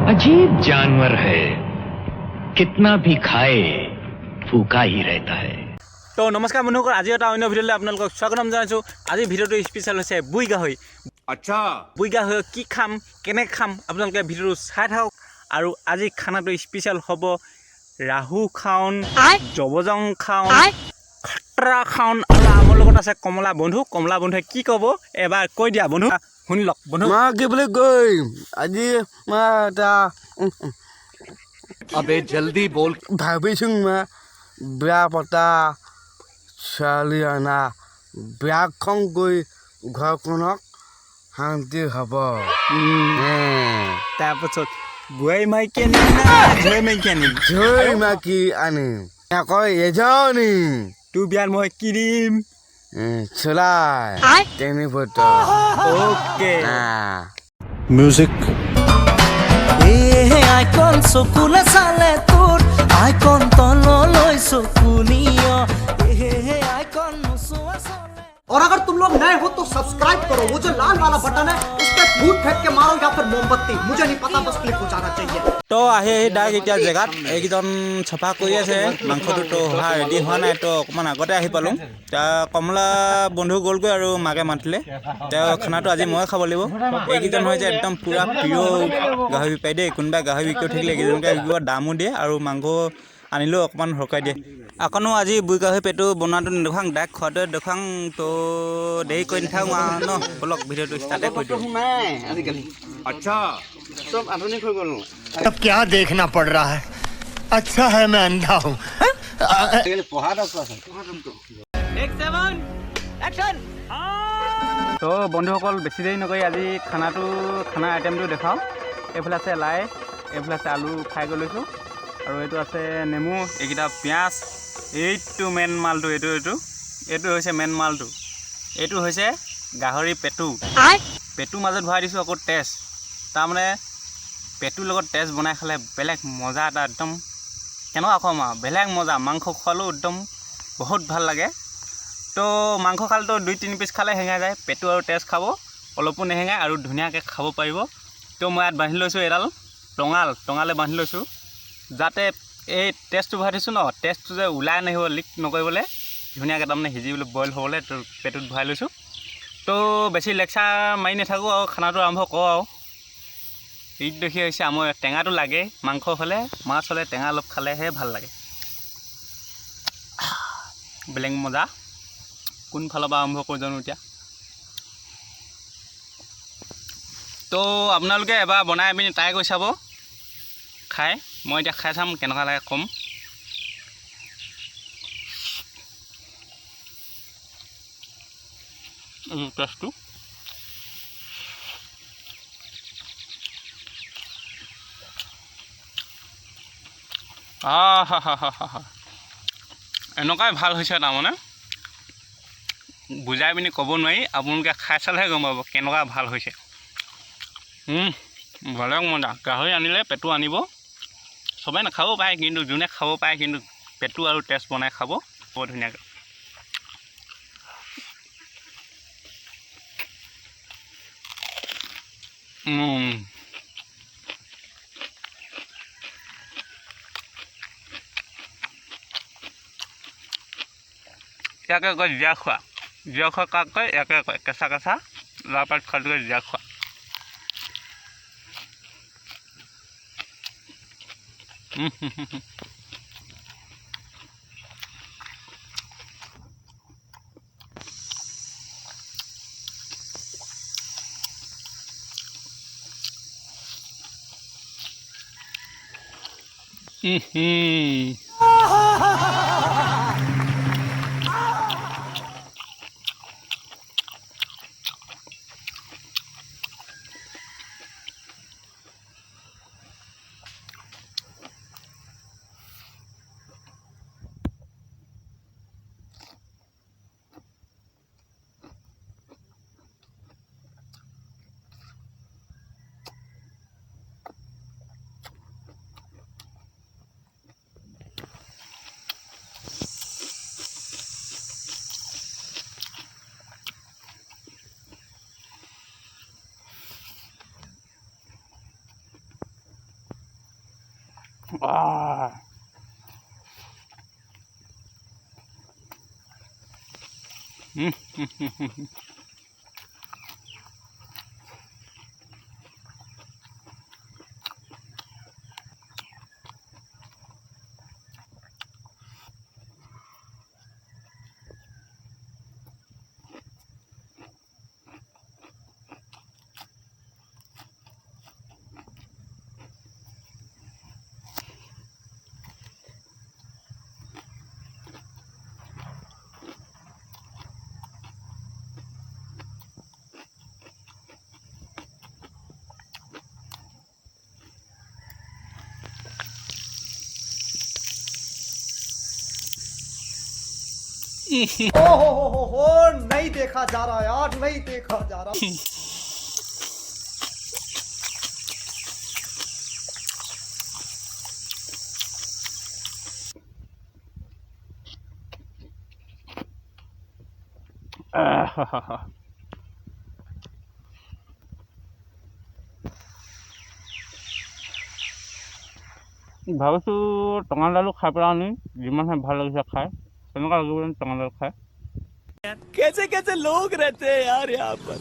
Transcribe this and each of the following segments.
अजीब जानवर है, कितना भी खाए भूखा ही रहता है। तो नमस्कार बंधुসকল, আজি এটা অন্য ভিডিঅ'লৈ আপোনালোকক স্বাগতম জনাইছোঁ। আজি ভিডিঅ'টো স্পেচিয়েল হৈছে বুই গাহৰি। আচ্ছা, বুই গাহৰি কি খাম, কেনেকৈ খাম, আপোনালোকে ভিডিঅ'টো চাই থাকক। আৰু আজি খানাটো স্পেচিয়েল হ'ব ৰাহু খাওন, জবজং খাওন, খটৰা খাওন, আৰু আমাৰ লগত আছে কমলা বন্ধু। কমলা বন্ধুৱে কি ক'ব এবাৰ কৈ দিয়া বন্ধু, শুনি লওক বন্ধু। কি বুলি কয় আজি এটা अबे जल्दी बोल। ভাবিছোঁ বিয়া পতা ছোৱালী অনা বিয়াখন গৈ ঘৰখনক শান্তি হ'ব। তাৰপাছত বোৱাৰী মাইকী আনিম না ঝৈ মাইকী আনিম? ঝৈ মাকি আনিম আকৌ এজনী তোৰ বিয়াত মই কি দিম? চলাই তিনি বটল। অ'কে म्यूजिक আইকন চকুলে চালে তোৰ আইকন তললৈ চকুনিয় আইকন নোচোৱা চলে। और अगर तुम लोग नए हो तो सब्सक्राइब करो, वो जो लाल वाला बटन है उस पर फूट फेंक के मारो या फिर मोमबत्ती, मुझे नहीं पता, बस क्लिक हो जाना चाहिए। তো আহি ডাইৰেক্ট এতিয়া জেগাত এইকেইজন চফা কৰি আছে। মাংসটোতো হোৱা ৰেডি হোৱা নাই, তো অকণমান আগতে আহি পালোঁ। এতিয়া কমলা বন্ধু গ'লগৈ আৰু মাকে মাতিলে। তেওঁ খানাটো আজি ময়ে খাব লাগিব। এইকেইজন হৈছে একদম পূৰা প্ৰিয় গাহৰি বেপাৰী দেই। কোনোবাই গাহৰি বিকিও থাকিলে এইকেইজনকে বিকিব, দামো দিয়ে আৰু মাংস আনিলেও অকণমান সৰকাই দিয়ে। অকণো আজি বুই গাহৰি পেটু বনোৱাটো নেদেখাং, ডাইৰেক্ট খোৱাটোৱে দেখাং। তো দেৰি কৰি নাথাকোঁ আৰু ন, বলক ভিডিঅ'টো ষ্টাৰ্টে কৰি দিওঁ। अच्छा চব আধুনিক হৈ গ'ল। अब क्या देखना पड़ रहा है? अच्छा है मैं अंधा हूँ। তো বন্ধুসকল বেছি দেৰি নকৰি আজি খানা আইটেমটো দেখাওঁ। এইফালে আছে লাই, এইফালে আছে আলু ফ্ৰাই কৰি লৈছোঁ, আৰু এইটো আছে নেমু, এইকেইটা পিঁয়াজ। এইটো মেইন মালটো, এইটো হৈছে মেইন মালটো। এইটো হৈছে গাহৰি পেটুৰ মাজত ভৰাই দিছোঁ আকৌ তেজ। তাৰমানে পেটুৰ লগত তেজ বনাই খালে বেলেগ মজা এটা, একদম কেনেকুৱা ক'ম আৰু, বেলেগ মজা। মাংস খোৱালেও একদম বহুত ভাল লাগে। তো মাংস খালেতো 2-3 পিচ খালে হেঙাই যায়, পেটু আৰু তেজ খাব অলপো নেহেঙায় আৰু ধুনীয়াকৈ খাব পাৰিব। তো মই ইয়াত বান্ধি লৈছোঁ এডাল টঙালে বান্ধি লৈছোঁ, যাতে এই তেজটো ভৰাই দিছোঁ ন, তেজটো যে ওলাই নাহিব, লিক নকৰিবলৈ, ধুনীয়াকৈ তাৰমানে সিজিবলৈ বইল হ'বলৈ পেটুত ভৰাই লৈছোঁ। তো বেছি লেকচাৰ মাৰি নাথাকোঁ আৰু খানাটো আৰম্ভ কৰোঁ আৰু। ঈদ দেখি হৈছে আমাৰ টেঙাটো লাগে, মাংস হ'লে মাছ হ'লে টেঙা অলপ খালেহে ভাল লাগে। বেলেগ মজা। কোনফালৰ পৰা আৰম্ভ কৰোঁ জানো এতিয়া। তো আপোনালোকে এবাৰ বনাই পিনি ট্ৰাই কৰি চাব খাই। মই এতিয়া খাই চাম কেনেকুৱা লাগে ক'ম। টেষ্টটো এনেকুৱাই ভাল হৈছে, তাৰমানে বুজাই পিনি ক'ব নোৱাৰি, আপোনালোকে খাই চালেহে গম পাব কেনেকুৱা ভাল হৈছে। বেলেগ মজা। গাহৰি আনিলে পেটু আনিব, চবেই নাখাব পাৰে, কিন্তু যোনে খাব পাৰে কিন্তু পেটু আৰু তেজ বনাই খাব বৰ ধুনীয়াকৈ। ইয়াকে কয় জীয়া খোৱা কাক কয়, ইয়াকে কয় কেঁচা লাও পাত খোৱাটোকে জীয়া খোৱা। हो नहीं देखा जा रहा यार, नहीं देखा जा रहा। ভাবিছোঁ টঙালালো খাই পেলাওঁ নি, যিমানহে ভাল লাগিছে খাই তেনেকুৱা লাগিব যেন টঙালাল খাই। कैसे कैसे लोग रहते हैं यार यहाँ पर।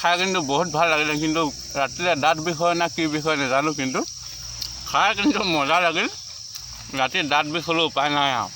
খাই কিন্তু বহুত ভাল লাগিলে, কিন্তু ৰাতিলে দাঁত বিষ হয় না কি বিষ হয় নাজানো, কিন্তু খাই কিন্তু মজা লাগিল। ৰাতি দাঁত বিষ হ'লেও উপায় নাই আৰু।